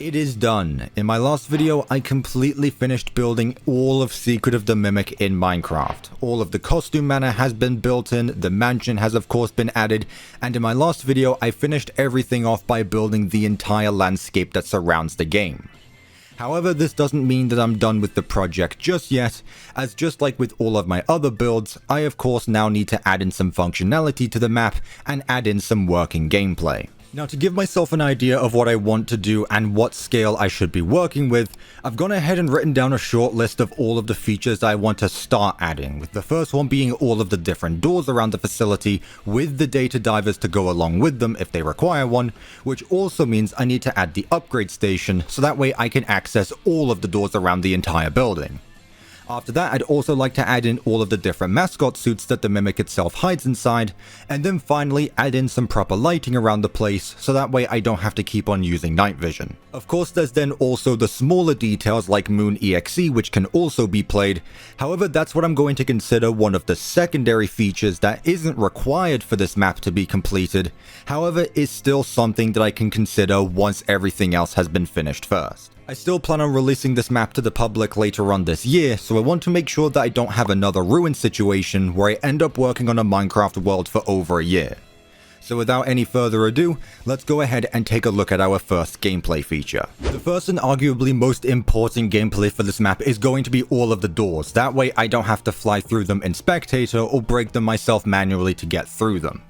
It is done. In my last video, I completely finished building all of Secret of the Mimic in Minecraft. All of the costume manor has been built in, the mansion has of course been added, and in my last video, I finished everything off by building the entire landscape that surrounds the game. However, this doesn't mean that I'm done with the project just yet, as just like with all of my other builds, I of course now need to add in some functionality to the map and add in some working gameplay. Now, to give myself an idea of what I want to do and what scale I should be working with, I've gone ahead and written down a short list of all of the features I want to start adding, with the first one being all of the different doors around the facility with the data divers to go along with them if they require one, which also means I need to add the upgrade station so that way I can access all of the doors around the entire building. After that, I'd also like to add in all of the different mascot suits that the Mimic itself hides inside, and then finally add in some proper lighting around the place so that way I don't have to keep on using night vision. Of course, there's then also the smaller details like Moon EXE which can also be played, however that's what I'm going to consider one of the secondary features that isn't required for this map to be completed, however is still something that I can consider once everything else has been finished first. I still plan on releasing this map to the public later on this year, so I want to make sure that I don't have another ruin situation where I end up working on a Minecraft world for over a year. So without any further ado, let's go ahead and take a look at our first gameplay feature. The first and arguably most important gameplay for this map is going to be all of the doors, that way I don't have to fly through them in Spectator or break them myself manually to get through them.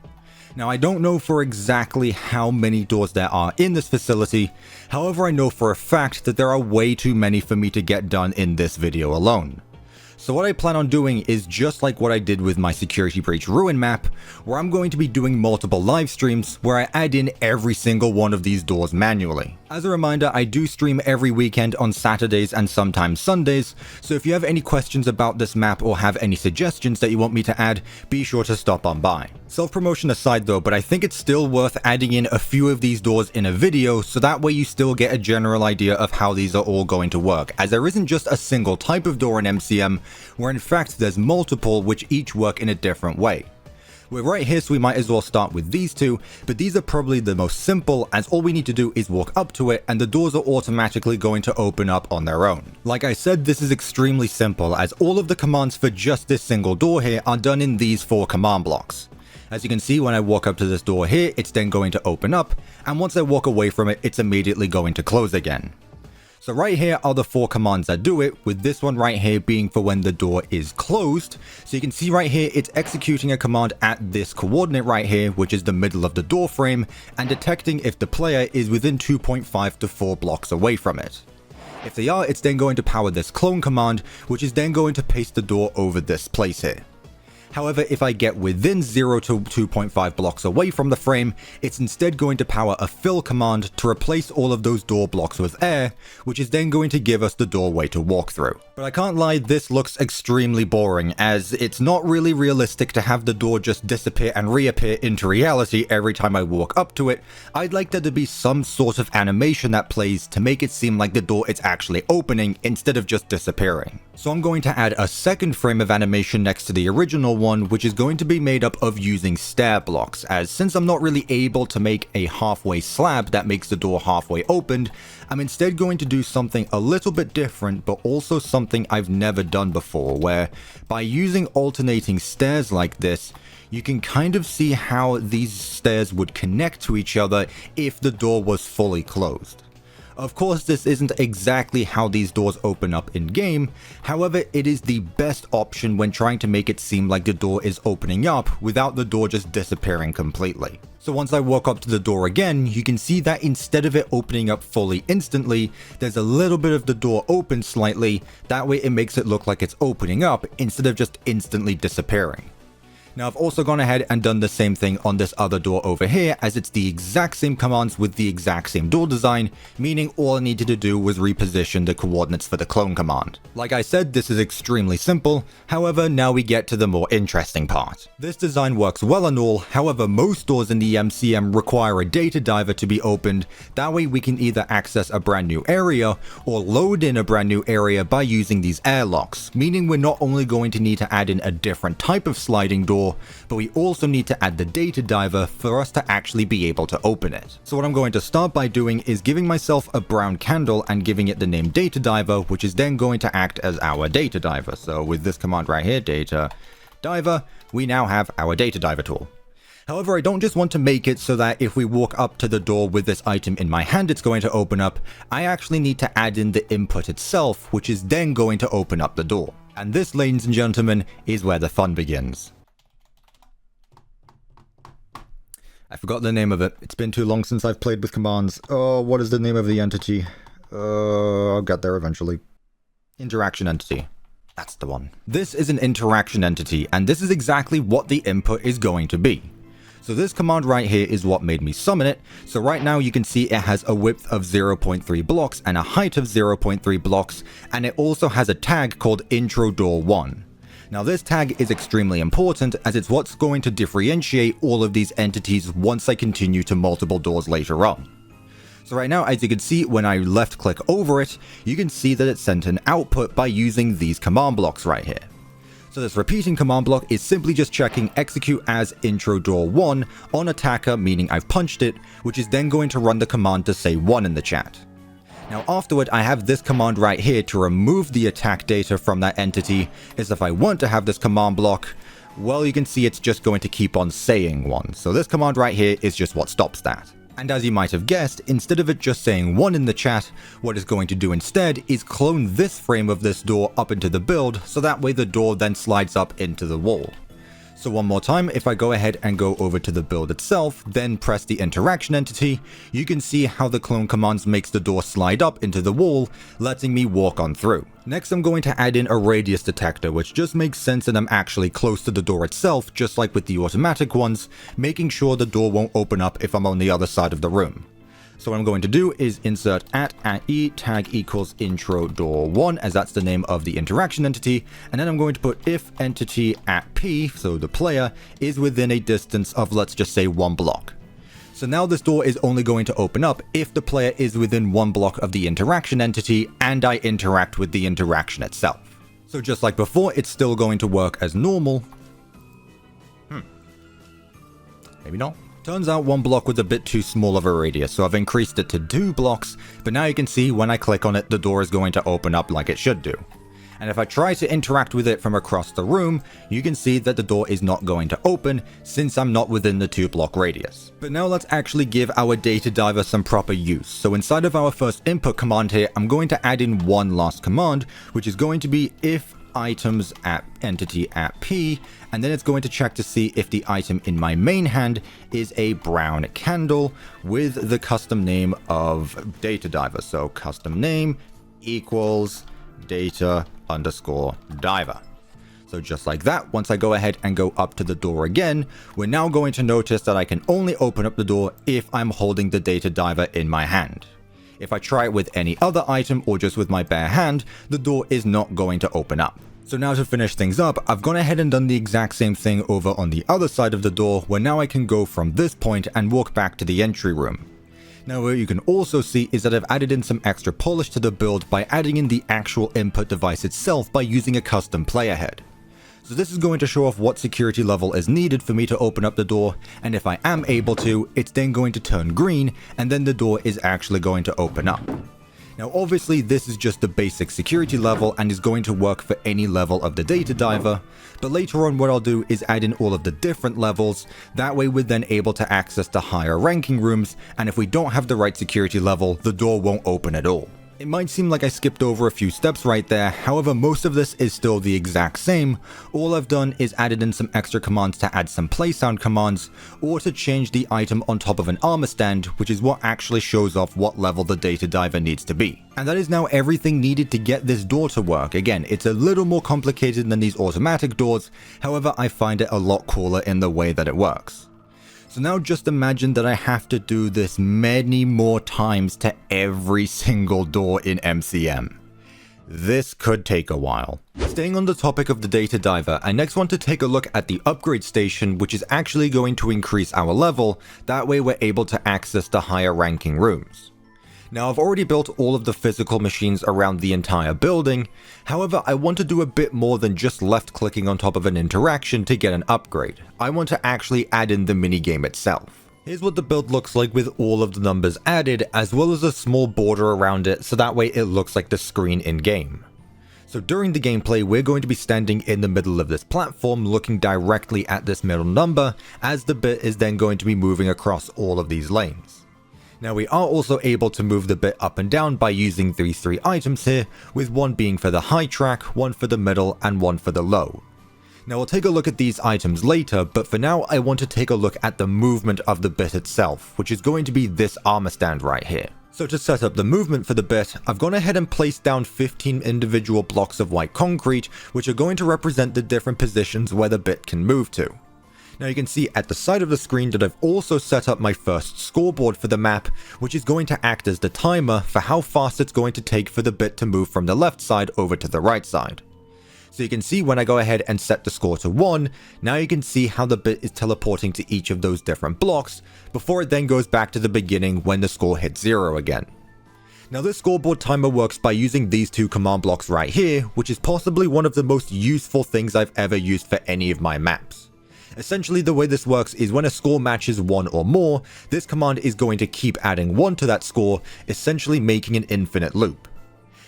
Now, I don't know for exactly how many doors there are in this facility, however I know for a fact that there are way too many for me to get done in this video alone. So what I plan on doing is just like what I did with my Security Breach Ruin map, where I'm going to be doing multiple live streams where I add in every single one of these doors manually. As a reminder, I do stream every weekend on Saturdays and sometimes Sundays, so if you have any questions about this map or have any suggestions that you want me to add, be sure to stop on by. Self-promotion aside though, but I think it's still worth adding in a few of these doors in a video so that way you still get a general idea of how these are all going to work, as there isn't just a single type of door in MCM, where in fact there's multiple which each work in a different way. We're right here, so we might as well start with these two, but these are probably the most simple as all we need to do is walk up to it and the doors are automatically going to open up on their own. Like I said, this is extremely simple as all of the commands for just this single door here are done in these 4 command blocks. As you can see, when I walk up to this door here, it's then going to open up, and once I walk away from it, it's immediately going to close again. So right here are the 4 commands that do it, with this one right here being for when the door is closed. So you can see right here, it's executing a command at this coordinate right here, which is the middle of the door frame, and detecting if the player is within 2.5 to 4 blocks away from it. If they are, it's then going to power this clone command, which is then going to paste the door over this place here. However, if I get within 0 to 2.5 blocks away from the frame, it's instead going to power a fill command to replace all of those door blocks with air, which is then going to give us the doorway to walk through. But I can't lie, this looks extremely boring, as it's not really realistic to have the door just disappear and reappear into reality every time I walk up to it. I'd like there to be some sort of animation that plays to make it seem like the door is actually opening instead of just disappearing. So I'm going to add a second frame of animation next to the original one, which is going to be made up of using stair blocks, as since I'm not really able to make a halfway slab that makes the door halfway opened, I'm instead going to do something a little bit different, but also something I've never done before, where by using alternating stairs like this, you can kind of see how these stairs would connect to each other if the door was fully closed. Of course, this isn't exactly how these doors open up in game, however it is the best option when trying to make it seem like the door is opening up without the door just disappearing completely. So once I walk up to the door again, you can see that instead of it opening up fully instantly, there's a little bit of the door open slightly, that way it makes it look like it's opening up instead of just instantly disappearing. Now I've also gone ahead and done the same thing on this other door over here, as it's the exact same commands with the exact same door design, meaning all I needed to do was reposition the coordinates for the clone command. Like I said, this is extremely simple, however now we get to the more interesting part. This design works well and all, however most doors in the MCM require a data diver to be opened, that way we can either access a brand new area or load in a brand new area by using these airlocks, meaning we're not only going to need to add in a different type of sliding door, door, but we also need to add the data diver for us to actually be able to open it. So what I'm going to start by doing is giving myself a brown candle and giving it the name data diver, which is then going to act as our data diver. So with this command right here, data diver, we now have our data diver tool. However, I don't just want to make it so that if we walk up to the door with this item in my hand, it's going to open up. I actually need to add in the input itself, which is then going to open up the door. And this, ladies and gentlemen, is where the fun begins. I forgot the name of it. It's been too long since I've played with commands. Oh, what is the name of the entity? I'll get there eventually. Interaction entity. That's the one. This is an interaction entity, and this is exactly what the input is going to be. So this command right here is what made me summon it. So right now you can see it has a width of 0.3 blocks and a height of 0.3 blocks, and it also has a tag called intro door 1. Now this tag is extremely important as it's what's going to differentiate all of these entities once I continue to multiple doors later on. So right now, as you can see, when I left click over it, you can see that it sent an output by using these command blocks right here. So this repeating command block is simply just checking execute as intro door 1 on attacker, meaning I've punched it, which is then going to run the command to say 1 in the chat. Now afterward, I have this command right here to remove the attack data from that entity, as if I want to have this command block, well, you can see it's just going to keep on saying 1. So this command right here is just what stops that. And as you might have guessed, instead of it just saying 1 in the chat, what it's going to do instead is clone this frame of this door up into the build, so that way the door then slides up into the wall. So one more time, if I go ahead and go over to the build itself, then press the interaction entity, you can see how the clone commands makes the door slide up into the wall, letting me walk on through. Next, I'm going to add in a radius detector, which just makes sense that I'm actually close to the door itself, just like with the automatic ones, making sure the door won't open up if I'm on the other side of the room. So what I'm going to do is insert at e tag equals intro door 1, as that's the name of the interaction entity, and then I'm going to put if entity at p, so the player, is within a distance of, let's just say, 1 block. So now this door is only going to open up if the player is within 1 block of the interaction entity and I interact with the interaction itself. So just like before, it's still going to work as normal. Maybe not. Turns out 1 block was a bit too small of a radius, so I've increased it to 2 blocks, but now you can see when I click on it, the door is going to open up like it should do. And if I try to interact with it from across the room, you can see that the door is not going to open since I'm not within the 2 block radius. But now let's actually give our data diver some proper use. So inside of our first input command here, I'm going to add in one last command, which is going to be if items at entity at p, and then it's going to check to see if the item in my main hand is a brown candle with the custom name of data diver. So custom name equals data underscore diver. So just like that, once I go ahead and go up to the door again, we're now going to notice that I can only open up the door if I'm holding the data diver in my hand. If I try it with any other item or just with my bare hand, the door is not going to open up. So now to finish things up, I've gone ahead and done the exact same thing over on the other side of the door, where now I can go from this point and walk back to the entry room. Now what you can also see is that I've added in some extra polish to the build by adding in the actual input device itself by using a custom player head. So this is going to show off what security level is needed for me to open up the door, and if I am able to, it's then going to turn green, and then the door is actually going to open up. Now obviously this is just the basic security level and is going to work for any level of the data diver, but later on what I'll do is add in all of the different levels, that way we're then able to access the higher ranking rooms, and if we don't have the right security level, the door won't open at all. It might seem like I skipped over a few steps right there, however most of this is still the exact same. All I've done is added in some extra commands to add some play sound commands, or to change the item on top of an armor stand, which is what actually shows off what level the data diver needs to be. And that is now everything needed to get this door to work. Again, it's a little more complicated than these automatic doors, however I find it a lot cooler in the way that it works. So now just imagine that I have to do this many more times to every single door in MCM. This could take a while. Staying on the topic of the data diver, I next want to take a look at the upgrade station, which is actually going to increase our level, that way we're able to access the higher ranking rooms. Now, I've already built all of the physical machines around the entire building. However, I want to do a bit more than just left clicking on top of an interaction to get an upgrade. I want to actually add in the minigame itself. Here's what the build looks like with all of the numbers added, as well as a small border around it, so that way it looks like the screen in-game. So during the gameplay, we're going to be standing in the middle of this platform looking directly at this middle number, as the bit is then going to be moving across all of these lanes. Now we are also able to move the bit up and down by using these three items here, with one being for the high track, one for the middle, and one for the low. Now we'll take a look at these items later, but for now I want to take a look at the movement of the bit itself, which is going to be this armor stand right here. So to set up the movement for the bit, I've gone ahead and placed down 15 individual blocks of white concrete, which are going to represent the different positions where the bit can move to. Now you can see at the side of the screen that I've also set up my first scoreboard for the map, which is going to act as the timer for how fast it's going to take for the bit to move from the left side over to the right side. So you can see when I go ahead and set the score to 1, now you can see how the bit is teleporting to each of those different blocks, before it then goes back to the beginning when the score hits 0 again. Now this scoreboard timer works by using these two command blocks right here, which is possibly one of the most useful things I've ever used for any of my maps. Essentially the way this works is when a score matches 1 or more, this command is going to keep adding 1 to that score, essentially making an infinite loop.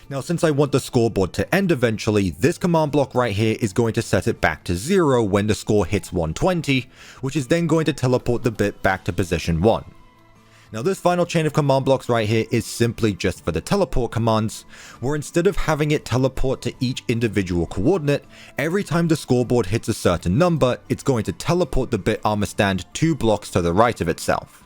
Now since I want the scoreboard to end eventually, this command block right here is going to set it back to 0 when the score hits 120, which is then going to teleport the bit back to position 1. Now this final chain of command blocks right here is simply just for the teleport commands, where instead of having it teleport to each individual coordinate, every time the scoreboard hits a certain number, it's going to teleport the bit armor stand 2 blocks to the right of itself.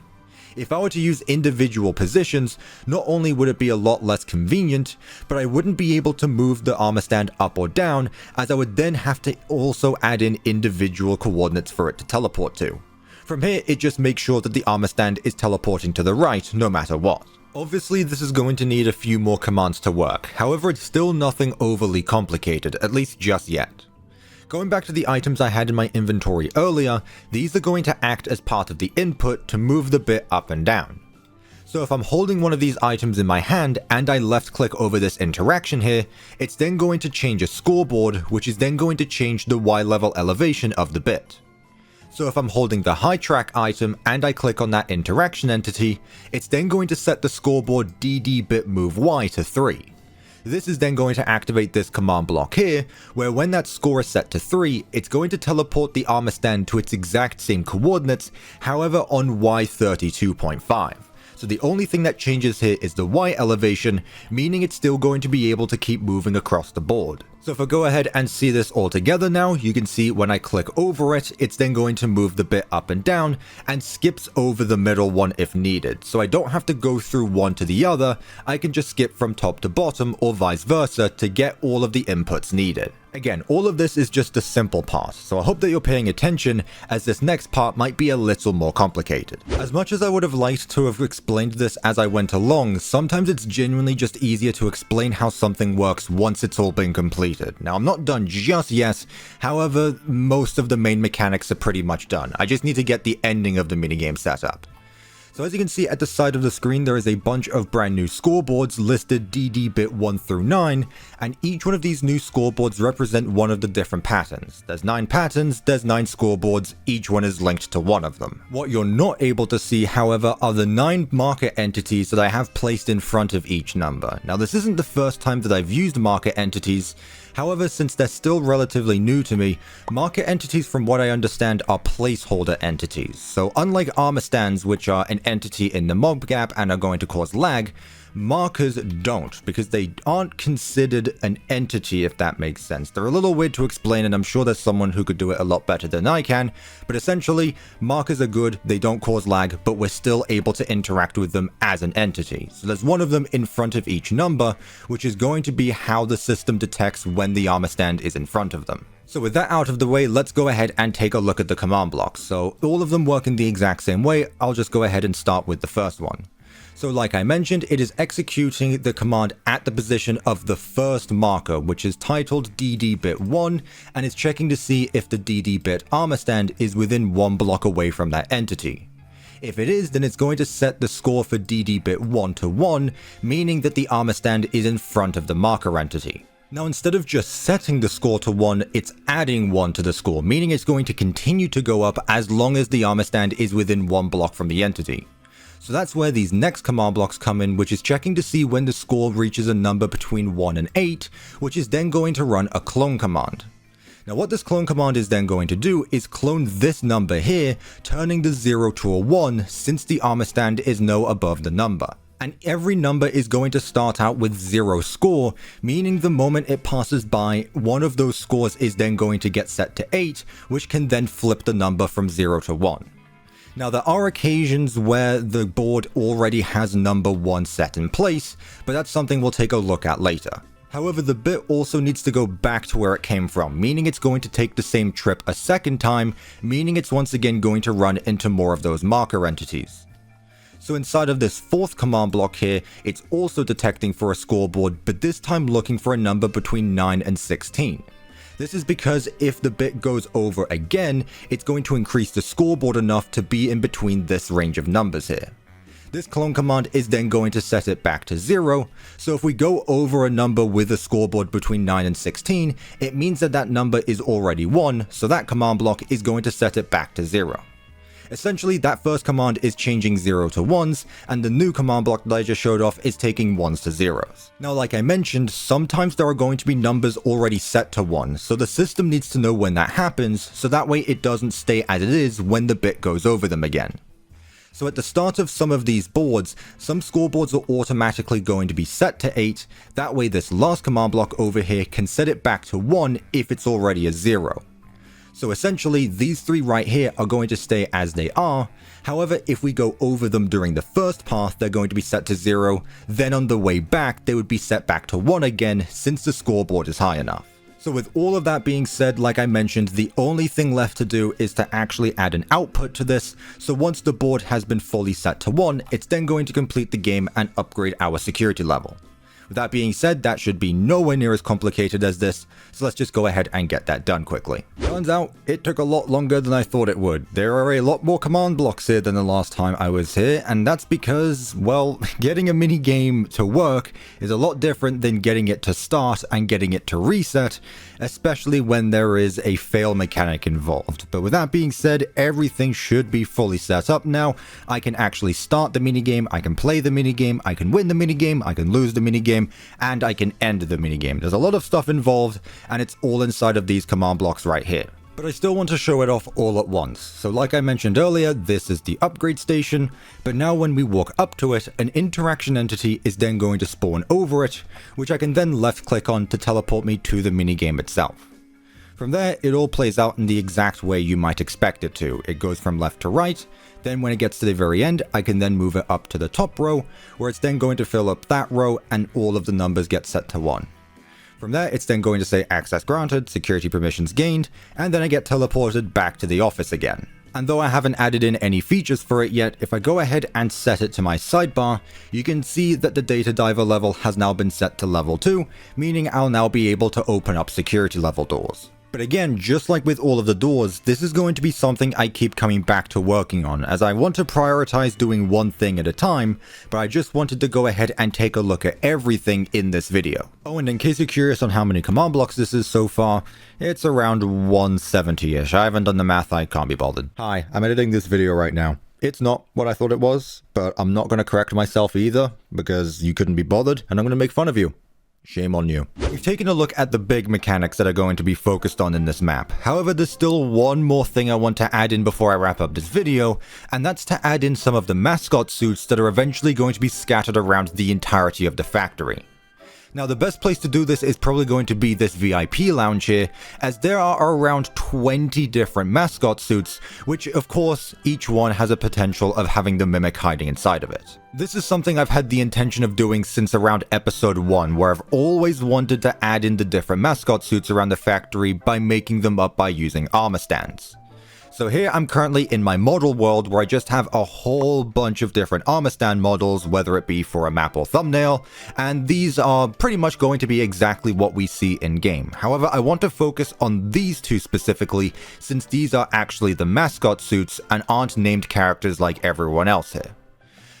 If I were to use individual positions, not only would it be a lot less convenient, but I wouldn't be able to move the armor stand up or down, as I would then have to also add in individual coordinates for it to teleport to. From here, it just makes sure that the armor stand is teleporting to the right no matter what. Obviously, this is going to need a few more commands to work, however it's still nothing overly complicated, at least just yet. Going back to the items I had in my inventory earlier, these are going to act as part of the input to move the bit up and down. So if I'm holding one of these items in my hand and I left click over this interaction here, it's then going to change a scoreboard, which is then going to change the Y level elevation of the bit. So if I'm holding the high track item and I click on that interaction entity, it's then going to set the scoreboard DD bit move Y to 3. This is then going to activate this command block here, where when that score is set to 3, it's going to teleport the armor stand to its exact same coordinates, however on Y32.5. So the only thing that changes here is the Y elevation, meaning it's still going to be able to keep moving across the board. So if I go ahead and see this all together now, you can see when I click over it, it's then going to move the bit up and down and skips over the middle one if needed. So I don't have to go through one to the other, I can just skip from top to bottom or vice versa to get all of the inputs needed. Again, all of this is just a simple part, so I hope that you're paying attention, as this next part might be a little more complicated. As much as I would have liked to have explained this as I went along, sometimes it's genuinely just easier to explain how something works once it's all been completed. Now, I'm not done just yet, however, most of the main mechanics are pretty much done. I just need to get the ending of the minigame set up. So as you can see at the side of the screen, there is a bunch of brand new scoreboards listed DD bit 1 through 9, and each one of these new scoreboards represent one of the different patterns. There's 9 patterns, there's 9 scoreboards, each one is linked to one of them. What you're not able to see, however, are the 9 marker entities that I have placed in front of each number. Now this isn't the first time that I've used marker entities. However, since they're still relatively new to me, marker entities from what I understand are placeholder entities. So unlike armor stands, which are an entity in the mob gap and are going to cause lag, markers don't, because they aren't considered an entity, if that makes sense. They're a little weird to explain, and I'm sure there's someone who could do it a lot better than I can, but essentially, markers are good, they don't cause lag, but we're still able to interact with them as an entity. So there's one of them in front of each number, which is going to be how the system detects when the armor stand is in front of them. So with that out of the way, let's go ahead and take a look at the command blocks. So all of them work in the exact same way. I'll just go ahead and start with the first one. So like I mentioned, it is executing the command at the position of the first marker, which is titled DD bit 1, and it's checking to see if the DD bit armor stand is within 1 block away from that entity. If it is, then it's going to set the score for DD bit 1 to 1, meaning that the armor stand is in front of the marker entity. Now instead of just setting the score to 1, it's adding 1 to the score, meaning it's going to continue to go up as long as the armor stand is within 1 block from the entity. So that's where these next command blocks come in, which is checking to see when the score reaches a number between 1 and 8, which is then going to run a clone command. Now what this clone command is then going to do is clone this number here, turning the 0 to a 1 since the armor stand is no above the number. And every number is going to start out with 0 score, meaning the moment it passes by, one of those scores is then going to get set to 8, which can then flip the number from 0 to 1. Now there are occasions where the board already has number 1 set in place, but that's something we'll take a look at later. However, the bit also needs to go back to where it came from, meaning it's going to take the same trip a second time, meaning it's once again going to run into more of those marker entities. So inside of this fourth command block here, it's also detecting for a scoreboard, but this time looking for a number between 9 and 16. This is because if the bit goes over again, it's going to increase the scoreboard enough to be in between this range of numbers here. This clone command is then going to set it back to 0, so if we go over a number with a scoreboard between 9 and 16, it means that that number is already 1, so that command block is going to set it back to 0. Essentially, that first command is changing 0 to 1s, and the new command block that I just showed off is taking 1s to 0s. Now, like I mentioned, sometimes there are going to be numbers already set to 1, so the system needs to know when that happens, so that way it doesn't stay as it is when the bit goes over them again. So at the start of some of these boards, some scoreboards are automatically going to be set to 8, that way this last command block over here can set it back to 1 if it's already a 0. So essentially, these three right here are going to stay as they are. However, if we go over them during the first path, they're going to be set to 0. Then on the way back, they would be set back to 1 again, since the scoreboard is high enough. So with all of that being said, like I mentioned, the only thing left to do is to actually add an output to this. So once the board has been fully set to 1, it's then going to complete the game and upgrade our security level. With that being said, that should be nowhere near as complicated as this, so let's just go ahead and get that done quickly. Turns out, it took a lot longer than I thought it would. There are a lot more command blocks here than the last time I was here, and that's because, well, getting a mini game to work is a lot different than getting it to start and getting it to reset, especially when there is a fail mechanic involved. But with that being said, everything should be fully set up now. I can actually start the minigame, I can play the minigame, I can win the minigame, I can lose the minigame, and I can end the minigame. There's a lot of stuff involved, and it's all inside of these command blocks right here. But I still want to show it off all at once. So like I mentioned earlier, this is the upgrade station, but now when we walk up to it, an interaction entity is then going to spawn over it, which I can then left click on to teleport me to the minigame itself. From there, it all plays out in the exact way you might expect it to. It goes from left to right, then when it gets to the very end, I can then move it up to the top row, where it's then going to fill up that row and all of the numbers get set to 1. From there, it's then going to say access granted, security permissions gained, and then I get teleported back to the office again. And though I haven't added in any features for it yet, if I go ahead and set it to my sidebar, you can see that the data diver level has now been set to level 2, meaning I'll now be able to open up security level doors. But again, just like with all of the doors, this is going to be something I keep coming back to working on, as I want to prioritize doing one thing at a time, but I just wanted to go ahead and take a look at everything in this video. Oh, and in case you're curious on how many command blocks this is so far, it's around 170-ish. I haven't done the math, I can't be bothered. Hi, I'm editing this video right now. It's not what I thought it was, but I'm not going to correct myself either, because you couldn't be bothered, and I'm going to make fun of you. Shame on you. We've taken a look at the big mechanics that are going to be focused on in this map. However, there's still one more thing I want to add in before I wrap up this video, and that's to add in some of the mascot suits that are eventually going to be scattered around the entirety of the factory. Now, the best place to do this is probably going to be this VIP lounge here, as there are around 20 different mascot suits, which of course, each one has a potential of having the mimic hiding inside of it. This is something I've had the intention of doing since around episode 1, where I've always wanted to add in the different mascot suits around the factory by making them up by using armor stands. So here I'm currently in my model world where I just have a whole bunch of different armor stand models, whether it be for a map or thumbnail, and these are pretty much going to be exactly what we see in game. However, I want to focus on these two specifically, since these are actually the mascot suits and aren't named characters like everyone else here.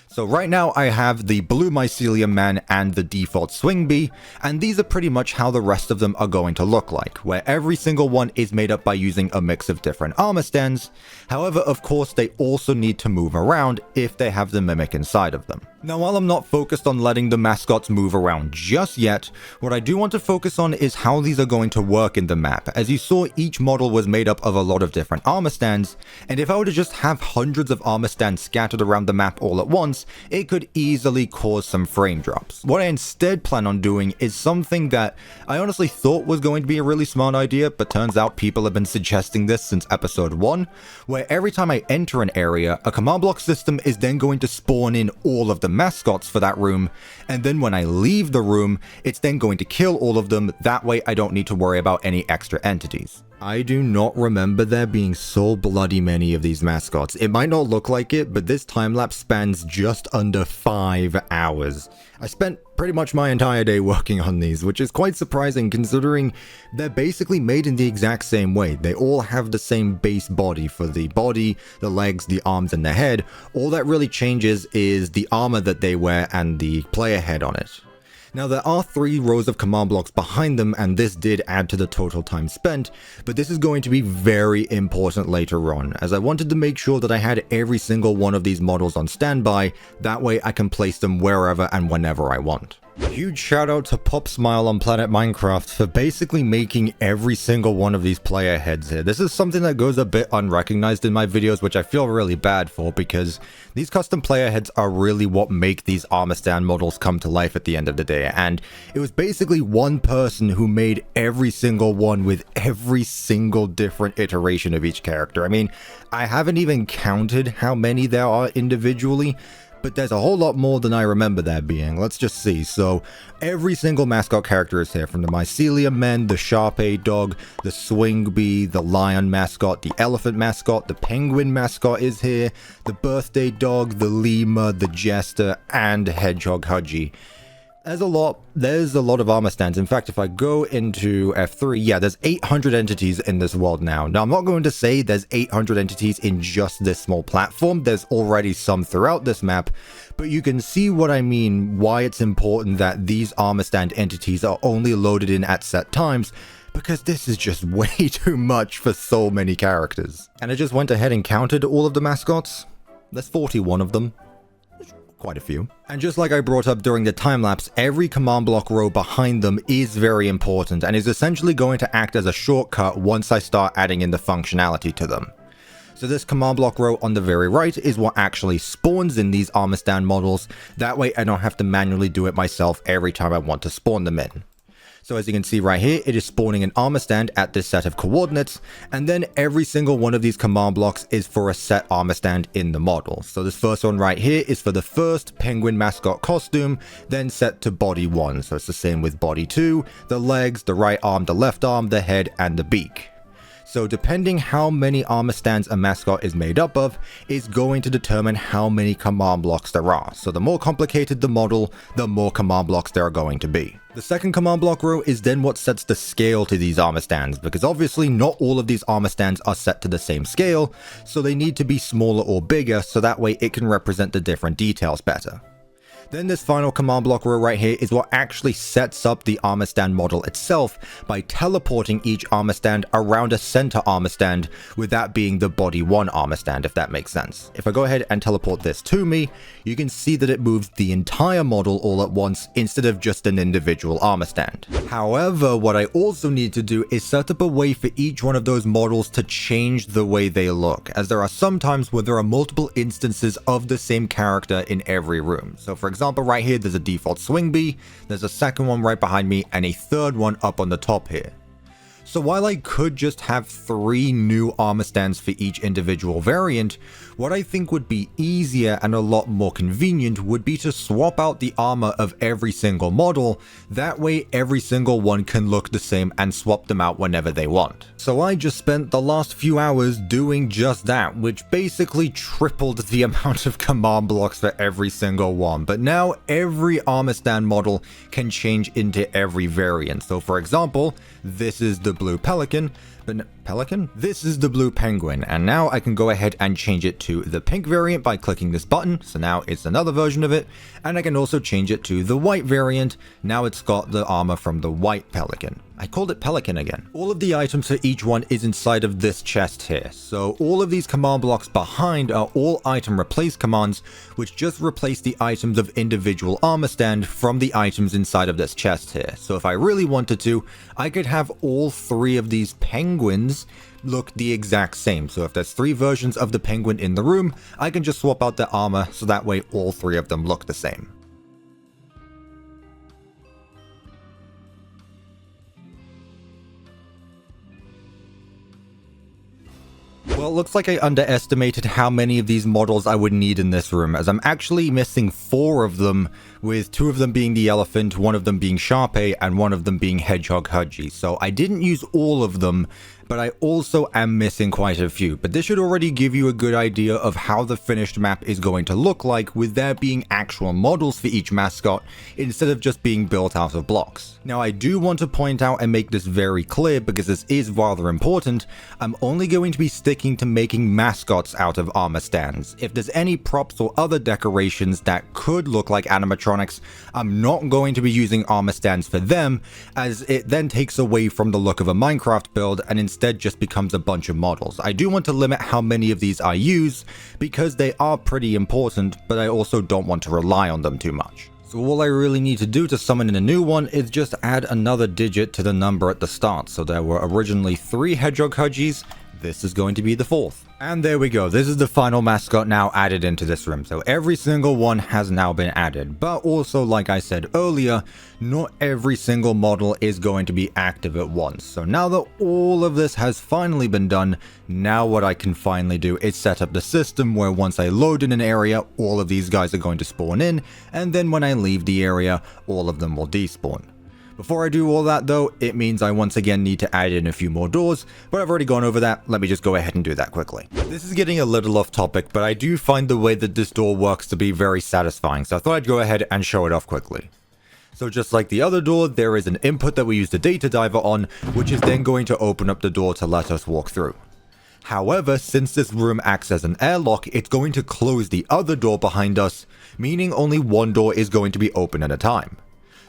So right now I have the blue Mycellium man and the default SwingBee, and these are pretty much how the rest of them are going to look like, where every single one is made up by using a mix of different armor stands. However, of course, they also need to move around if they have the mimic inside of them. Now, while I'm not focused on letting the mascots move around just yet, what I do want to focus on is how these are going to work in the map. As you saw, each model was made up of a lot of different armor stands, and if I were to just have hundreds of armor stands scattered around the map all at once, it could easily cause some frame drops. What I instead plan on doing is something that I honestly thought was going to be a really smart idea, but turns out people have been suggesting this since episode 1, where every time I enter an area, a command block system is then going to spawn in all of the mascots for that room, and then when I leave the room, it's then going to kill all of them. That way I don't need to worry about any extra entities. I do not remember there being so bloody many of these mascots. It might not look like it, but this time-lapse spans just under 5 hours. I spent pretty much my entire day working on these, which is quite surprising considering they're basically made in the exact same way. They all have the same base body for the body, the legs, the arms, and the head. All that really changes is the armor that they wear and the player head on it. Now, there are 3 rows of command blocks behind them, and this did add to the total time spent, but this is going to be very important later on, as I wanted to make sure that I had every single one of these models on standby. That way I can place them wherever and whenever I want. Huge shout out to Pop Smile on Planet Minecraft for basically making every single one of these player heads here. This is something that goes a bit unrecognized in my videos, which I feel really bad for, because these custom player heads are really what make these armor stand models come to life at the end of the day, and it was basically one person who made every single one with every single different iteration of each character. I mean, I haven't even counted how many there are individually, but there's a whole lot more than I remember there being. Let's just see. So every single mascot character is here, from the Mycellium men, the Sharpay dog, the SwingBee, the lion mascot, the elephant mascot, the penguin mascot is here, the birthday dog, the lemur, the jester, and hedgehog Hudgy. There's a lot of armor stands. In fact, if I go into F3, yeah, there's 800 entities in this world now. Now, I'm not going to say there's 800 entities in just this small platform. There's already some throughout this map, but you can see what I mean, why it's important that these armor stand entities are only loaded in at set times, because this is just way too much for so many characters. And I just went ahead and counted all of the mascots. There's 41 of them. Quite a few. And just like I brought up during the time-lapse, every command block row behind them is very important and is essentially going to act as a shortcut once I start adding in the functionality to them. So this command block row on the very right is what actually spawns in these armor stand models. That way I don't have to manually do it myself every time I want to spawn them in. So as you can see right here, it is spawning an armor stand at this set of coordinates, and then every single one of these command blocks is for a set armor stand in the model. So this first one right here is for the first penguin mascot costume, then set to body 1. So it's the same with body 2, the legs, the right arm, the left arm, the head, and the beak. So depending how many armor stands a mascot is made up of is going to determine how many command blocks there are. So the more complicated the model, the more command blocks there are going to be. The second command block row is then what sets the scale to these armor stands, because obviously not all of these armor stands are set to the same scale, so they need to be smaller or bigger so that way it can represent the different details better. Then this final command block row right here is what actually sets up the armor stand model itself by teleporting each armor stand around a center armor stand, with that being the body 1 armor stand, if that makes sense. If I go ahead and teleport this to me, you can see that it moves the entire model all at once instead of just an individual armor stand. However, what I also need to do is set up a way for each one of those models to change the way they look, as there are some times where there are multiple instances of the same character in every room. So for example, right here, there's a default SwingBee, there's a second one right behind me, and a third one up on the top here. So while I could just have 3 new armor stands for each individual variant, what I think would be easier and a lot more convenient would be to swap out the armor of every single model, that way every single one can look the same and swap them out whenever they want. So I just spent the last few hours doing just that, which basically tripled the amount of command blocks for every single one, but now every armor stand model can change into every variant. So for example, this is the blue pelican, This is the blue penguin, and now I can go ahead and change it to the pink variant by clicking this button, so now it's another version of it, and I can also change it to the white variant. Now it's got the armor from the white pelican. I called it pelican again. All of the items for each one is inside of this chest here, so all of these command blocks behind are all item replace commands, which just replace the items of individual armor stand from the items inside of this chest here. So if I really wanted to, I could have all 3 of these penguins look the exact same. So if there's 3 versions of the penguin in the room, I can just swap out their armor so that way all 3 of them look the same. Well, it looks like I underestimated how many of these models I would need in this room, as I'm actually missing 4 of them, with 2 of them being the elephant, 1 of them being Sharpay, and 1 of them being Hedgehog Hudgy. So I didn't use all of them, but I also am missing quite a few. But this should already give you a good idea of how the finished map is going to look like, with there being actual models for each mascot, instead of just being built out of blocks. Now I do want to point out and make this very clear, because this is rather important, I'm only going to be sticking to making mascots out of armor stands. If there's any props or other decorations that could look like animatronics, I'm not going to be using armor stands for them, as it then takes away from the look of a Minecraft build and instead just becomes a bunch of models. I do want to limit how many of these I use, because they are pretty important, but I also don't want to rely on them too much. So all I really need to do to summon in a new one is just add another digit to the number at the start. So there were originally 3 Hedgehog Hudgies, this is going to be the 4th. And there we go, this is the final mascot now added into this room. So every single one has now been added, but also like I said earlier, not every single model is going to be active at once. So now that all of this has finally been done, now what I can finally do is set up the system where once I load in an area, all of these guys are going to spawn in, and then when I leave the area, all of them will despawn. Before I do all that though, it means I once again need to add in a few more doors, but I've already gone over that, let me just go ahead and do that quickly. This is getting a little off topic, but I do find the way that this door works to be very satisfying, so I thought I'd go ahead and show it off quickly. So just like the other door, there is an input that we use the data diver on, which is then going to open up the door to let us walk through. However, since this room acts as an airlock, it's going to close the other door behind us, meaning only one door is going to be open at a time.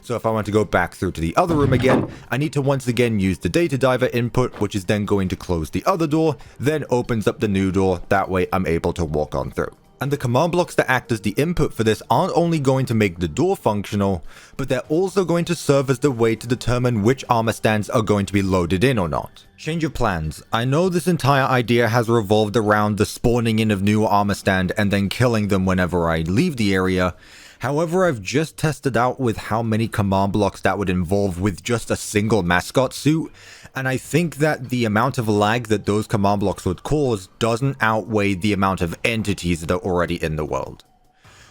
So if I want to go back through to the other room again, I need to once again use the data diver input, which is then going to close the other door, then opens up the new door, that way I'm able to walk on through. And the command blocks that act as the input for this aren't only going to make the door functional, but they're also going to serve as the way to determine which armor stands are going to be loaded in or not. Change of plans. I know this entire idea has revolved around the spawning in of new armor stand and then killing them whenever I leave the area. However, I've just tested out with how many command blocks that would involve with just a single mascot suit, and I think that the amount of lag that those command blocks would cause doesn't outweigh the amount of entities that are already in the world.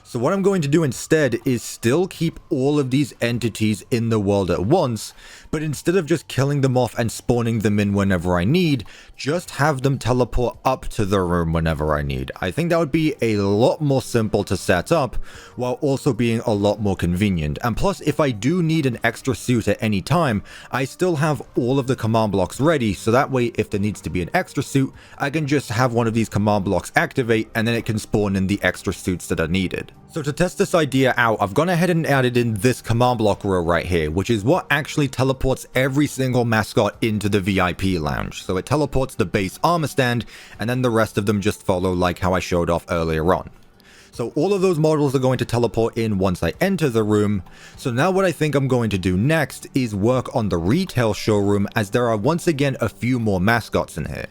So what I'm going to do instead is still keep all of these entities in the world at once, but instead of just killing them off and spawning them in whenever I need, just have them teleport up to the room whenever I need. I think that would be a lot more simple to set up, while also being a lot more convenient. And plus, if I do need an extra suit at any time, I still have all of the command blocks ready, so that way if there needs to be an extra suit, I can just have one of these command blocks activate, and then it can spawn in the extra suits that are needed. So to test this idea out, I've gone ahead and added in this command block row right here, which is what actually teleports every single mascot into the VIP lounge. So it teleports the base armor stand, and then the rest of them just follow like how I showed off earlier on. So all of those models are going to teleport in once I enter the room. So now what I think I'm going to do next is work on the retail showroom, as there are once again a few more mascots in here.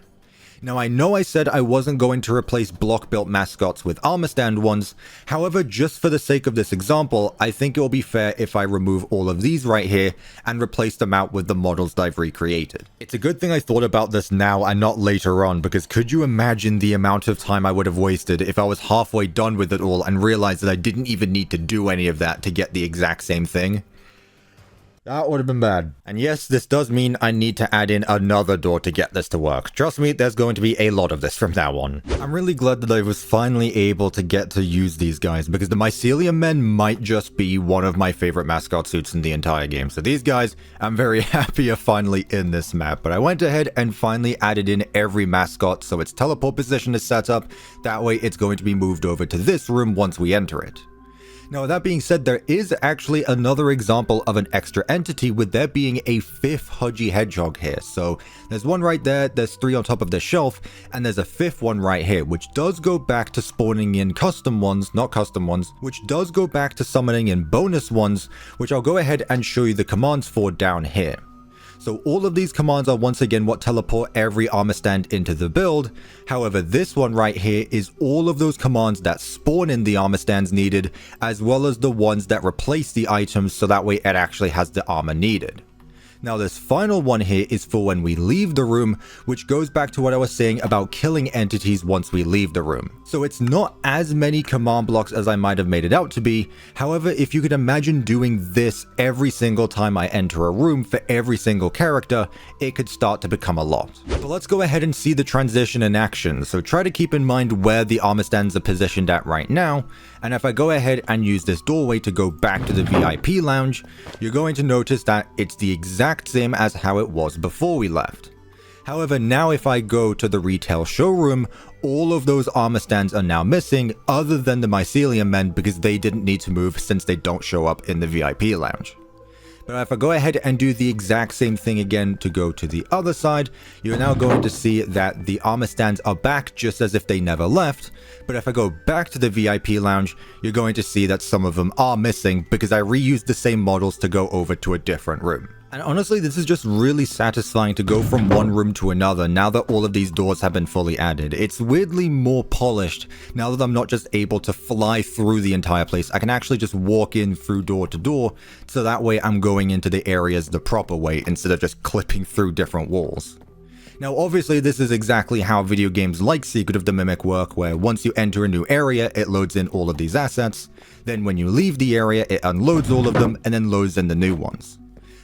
Now I know I said I wasn't going to replace block-built mascots with armor stand ones, however just for the sake of this example, I think it will be fair if I remove all of these right here and replace them out with the models that I've recreated. It's a good thing I thought about this now and not later on, because could you imagine the amount of time I would have wasted if I was halfway done with it all and realized that I didn't even need to do any of that to get the exact same thing? That would have been bad. And yes, this does mean I need to add in another door to get this to work. Trust me, there's going to be a lot of this from now on. I'm really glad that I was finally able to get to use these guys, because the Mycellium men might just be one of my favorite mascot suits in the entire game. So these guys, I'm very happy are finally in this map. But I went ahead and finally added in every mascot so its teleport position is set up. That way it's going to be moved over to this room once we enter it. Now, that being said, there is actually another example of an extra entity, with there being a 5th Hudgy Hedgehog here. So there's one right there, there's 3 on top of the shelf, and there's a 5th one right here, which does go back to spawning in custom ones, not custom ones, which does go back to summoning in bonus ones, which I'll go ahead and show you the commands for down here. So all of these commands are once again what teleport every armor stand into the build. However, this one right here is all of those commands that spawn in the armor stands needed, as well as the ones that replace the items so that way it actually has the armor needed. Now this final one here is for when we leave the room, which goes back to what I was saying about killing entities once we leave the room. So it's not as many command blocks as I might have made it out to be. However, if you could imagine doing this every single time I enter a room for every single character, it could start to become a lot. But let's go ahead and see the transition in action. So try to keep in mind where the armor stands are positioned at right now. And if I go ahead and use this doorway to go back to the VIP lounge, you're going to notice that it's the exact same as how it was before we left. However, now if I go to the retail showroom, all of those armor stands are now missing, other than the Mycellium men, because they didn't need to move since they don't show up in the VIP lounge. But if I go ahead and do the exact same thing again to go to the other side, you're now going to see that the armor stands are back just as if they never left. But if I go back to the VIP lounge, you're going to see that some of them are missing because I reused the same models to go over to a different room. And honestly, this is just really satisfying to go from one room to another now that all of these doors have been fully added. It's weirdly more polished now that I'm not just able to fly through the entire place. I can actually just walk in through door to door, so that way I'm going into the areas the proper way instead of just clipping through different walls. Now obviously this is exactly how video games like Secret of the Mimic work, where once you enter a new area, it loads in all of these assets. Then when you leave the area, it unloads all of them and then loads in the new ones.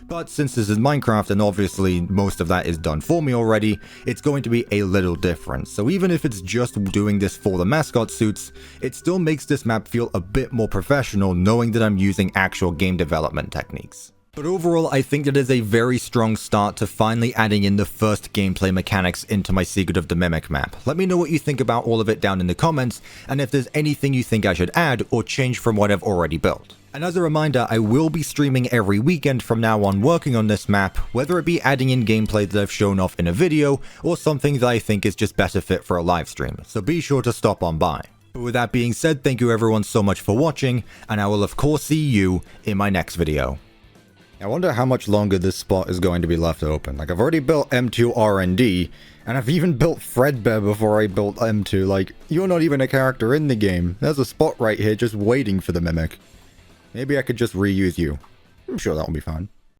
But since this is Minecraft and obviously most of that is done for me already, it's going to be a little different. So even if it's just doing this for the mascot suits, it still makes this map feel a bit more professional knowing that I'm using actual game development techniques. But overall, I think that is a very strong start to finally adding in the first gameplay mechanics into my Secret of the Mimic map. Let me know what you think about all of it down in the comments, and if there's anything you think I should add or change from what I've already built. And as a reminder, I will be streaming every weekend from now on working on this map, whether it be adding in gameplay that I've shown off in a video, or something that I think is just better fit for a live stream, so be sure to stop on by. But with that being said, thank you everyone so much for watching, and I will of course see you in my next video. I wonder how much longer this spot is going to be left open. Like, I've already built M2 R&D, and I've even built Fredbear before I built M2. Like, you're not even a character in the game. There's a spot right here just waiting for the Mimic. Maybe I could just reuse you. I'm sure that'll be fine.